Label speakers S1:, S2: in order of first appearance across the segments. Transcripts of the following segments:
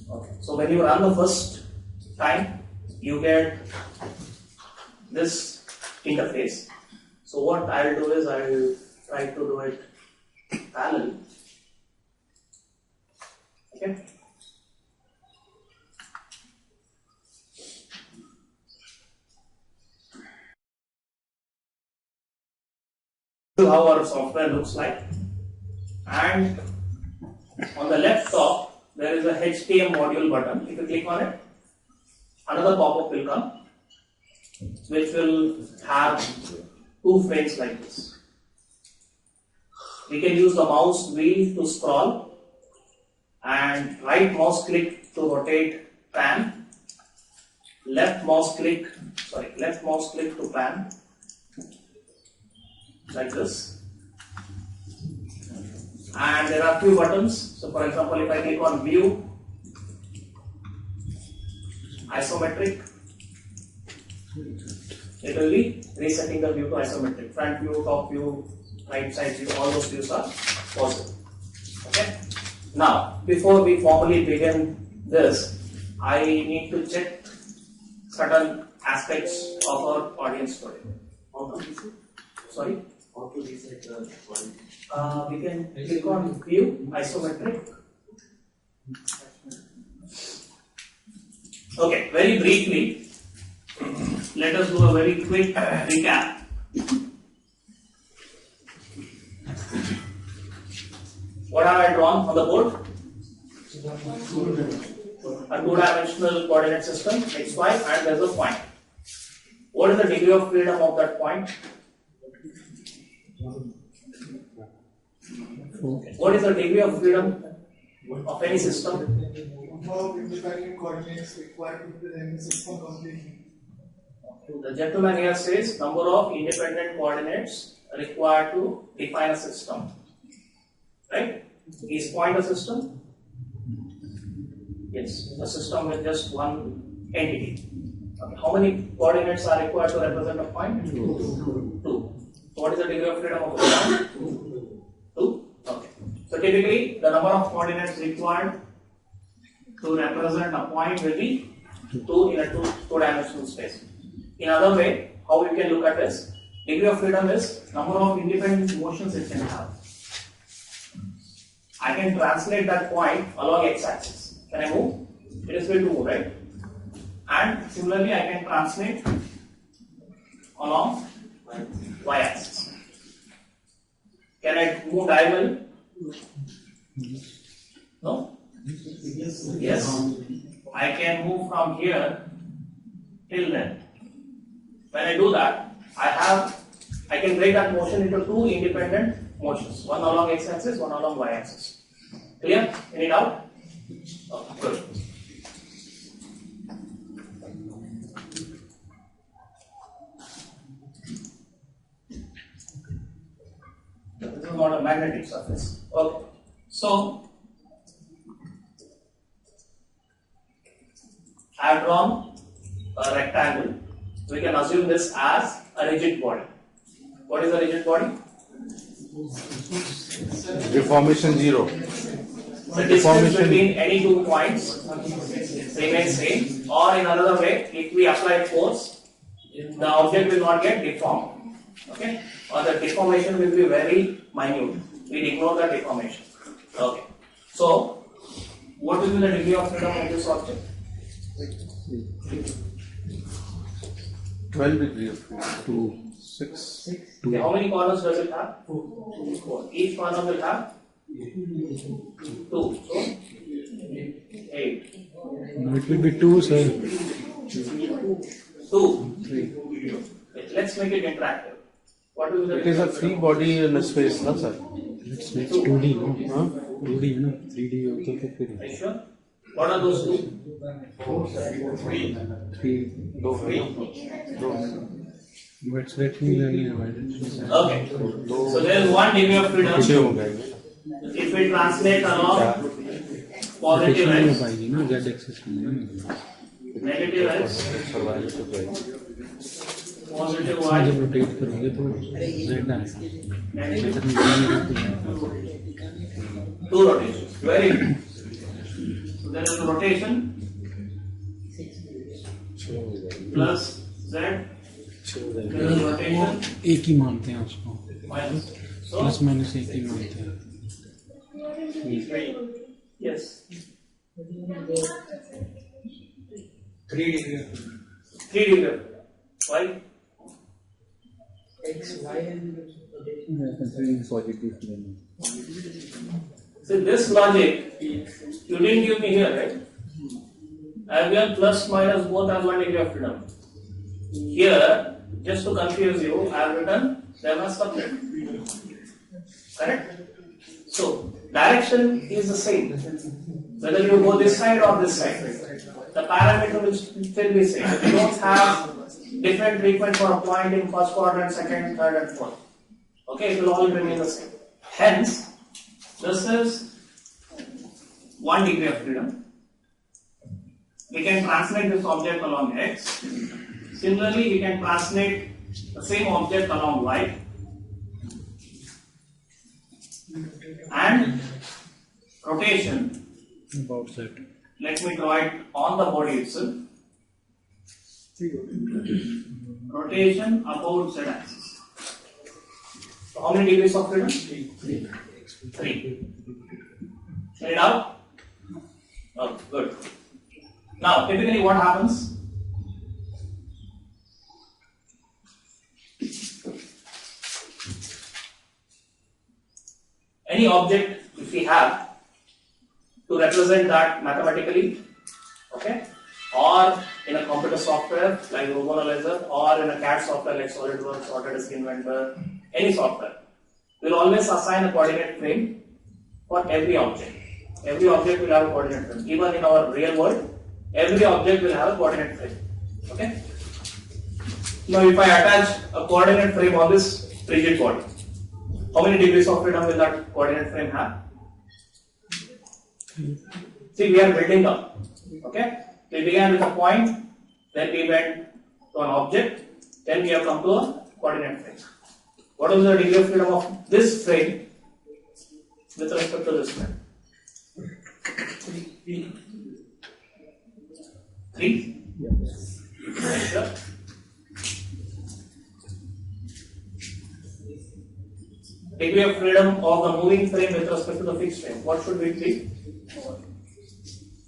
S1: Okay. So when you run the first time, you get this interface. So what I will do is I will try to do it parallel. Okay. This is how our software looks like, and on the left top there is a HTM module button. If you click on it, another pop-up will come, which will have two frames like this. We can use the mouse wheel to scroll and right mouse click to rotate pan, left mouse click to pan, like this. And there are few buttons. So for example, if I click on view, isometric, it will be resetting the view to isometric. Front view, top view, right side view, all those views are possible. Okay. Now, before we formally begin this, I need to check certain aspects of our audience today. Sorry?
S2: How to reset the quality?
S1: We can click on view, isometric. Okay, very briefly, let us do a very quick recap. What have I drawn on the board? A two-dimensional coordinate system, x, y, and there is a point. What is the degree of freedom of that point? What is the degree of freedom of any system?
S3: Independent coordinates required to present the system completely.
S1: The gentleman here says number of independent coordinates required to define a system. Right? Is point a system? Yes, a system with just one entity. Okay. How many coordinates are required to represent a point? Two. So what is the degree of freedom of a point? Two. Okay. So typically the number of coordinates required to represent a point will be 2 in a two-dimensional space. In other way, how we can look at this, degree of freedom is number of independent motions it can have. I can translate that point along x-axis. Can I move? It is free to move, right? And similarly, I can translate along y-axis. Can I move diagonal? No? Yes. I can move from here till then. When I do that, I can break that motion into two independent motions, one along x-axis, one along y-axis. Clear? Any doubt? Oh, good. This is not a magnetic surface. Okay. So, I have drawn a rectangle. We can assume this as a rigid body. What is a rigid body?
S4: Deformation 0.
S1: The distance between any 2 points remains same, or in another way, if we apply force, the object will not get deformed. Okay? Or the deformation will be very minute. We ignore the deformation. Okay. So, what will be the degree of freedom of this object?
S4: 12 degrees of freedom. 2, 6, 2.
S1: Okay, how many corners does it have? 4. Each corner will have 2. So 8.
S5: No, it will be 2, sir.
S1: 2. 3. Let's make it interactive. What will be the
S4: It is a free body in a space, no sir?
S5: It's 2D, no? Huh? 2D, no? 3D also to फिर.
S1: Are you sure? What are those 2?
S4: 3.
S5: 3.
S4: 2.
S5: But let me learn.
S1: Okay. So there is one degree of freedom. If we translate along positive x,
S5: पाएगी ना z axis में.
S1: negative x, positive y,
S5: जब rotate करोगे तो z
S1: negative
S5: आएगा.
S1: 2 rotations. Very good. So there is a rotation plus z, there is rotation
S5: एक ही मानते हैं उसको,
S1: minus. So,
S5: प्लस माइनस एक ही मानते हैं.
S1: yes,
S2: 3 degree.
S1: 3 degree. Why?
S2: X, Y, and
S5: Considering positive plane.
S1: See, this logic, you didn't give me here, right? I have given plus minus both as 1 degree of freedom. Here, just to confuse you, I have written them as separate. Correct? So, direction is the same. Whether you go this side or this side, the parameter will still be same. You don't have different treatment for a point in first quadrant, second, third, and fourth. Okay, it will all remain the same. Hence, this is 1 degree of freedom. We can translate this object along x. Similarly, we can translate the same object along y. And rotation,
S5: About that.
S1: let me draw it on the body itself. Rotation about z axis. So how many degrees of freedom? 3. Get it out? Oh, good. Now, typically what happens? Any object, if we have, to represent that mathematically, okay, or in a computer software like RoboAnalyzer, or in a CAD software like SolidWorks, Autodesk Inventor, any software, we will always assign a coordinate frame for every object. Every object will have a coordinate frame. Even in our real world, every object will have a coordinate frame. Okay. Now, if I attach a coordinate frame on this rigid body, how many degrees of freedom will that coordinate frame have? See, we are building up. Okay. We began with a point, then we went to an object, then we have come to a coordinate frame. What is the degree of freedom of this frame with respect to this frame? 3? Yes. Sure. Degree of freedom of the moving frame with respect to the fixed frame. What should it be?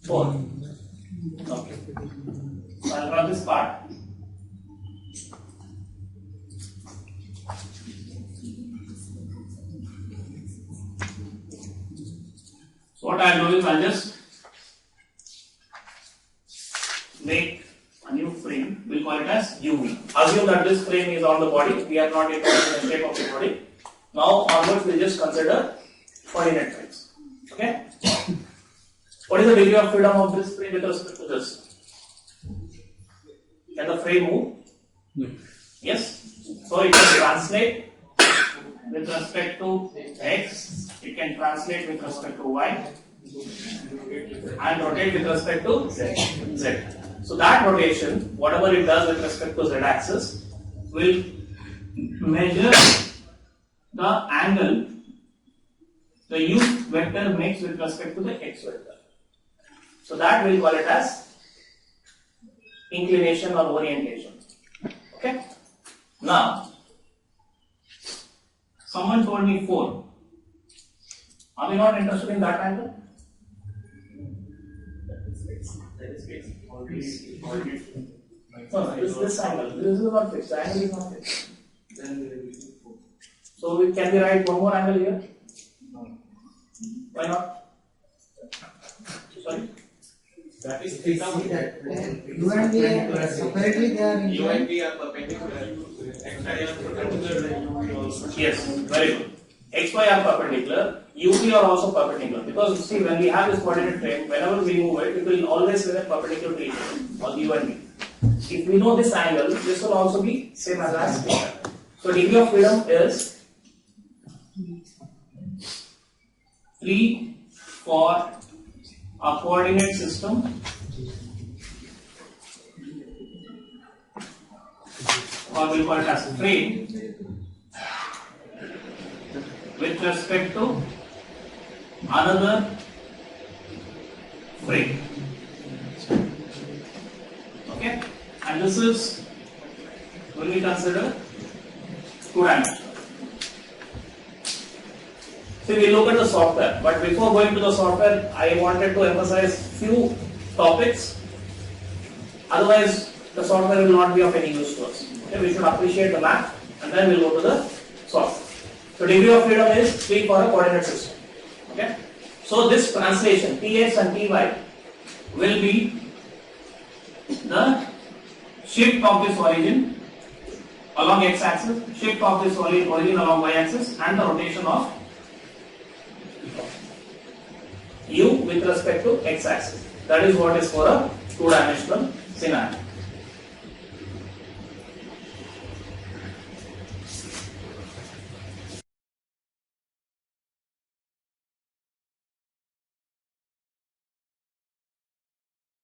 S1: 4. Okay. So I'll draw this part. So what I'll do is I'll just make a new frame. We'll call it as UV. Assume that this frame is on the body. We are not yet in the shape of the body. Now onwards we'll just consider coordinate frames. Okay? What is the degree of freedom of this frame with respect to this? Can the frame move?
S5: No.
S1: Yes? So it can translate with respect to x, it can translate with respect to y, and rotate with respect to z. So that rotation, whatever it does with respect to z axis, will measure the angle the u vector makes with respect to the x vector. So that we'll call it as inclination or orientation. Okay? Now, someone told me 4. Are we not interested in that angle? No, this angle. This is not fixed. The angle is not fixed. So can we write one more angle here? Why not? Sorry?
S2: That is theta.
S3: U and V are separately they are
S2: U and V are perpendicular. X are perpendicular.
S1: Yes, very good. XY are perpendicular, UV are also perpendicular, because see, when we have this coordinate frame, whenever we move it, it will always remain perpendicular to each other, or U and V. If we know this angle, this will also be same as theta. So degree of freedom is 3 for a coordinate system or we'll call it as frame with respect to another free. Okay, and this is will be considered two-dimensional. See, we look at the software, but before going to the software, I wanted to emphasize few topics. Otherwise, the software will not be of any use to us. Okay, we should appreciate the math, and then we'll go to the software. So, degree of freedom is 3 for a coordinate system. Okay, so this translation Tx and Ty will be the shift of this origin along x-axis, shift of this origin along y-axis, and the rotation of u with respect to x-axis. That is what is for a two-dimensional scenario.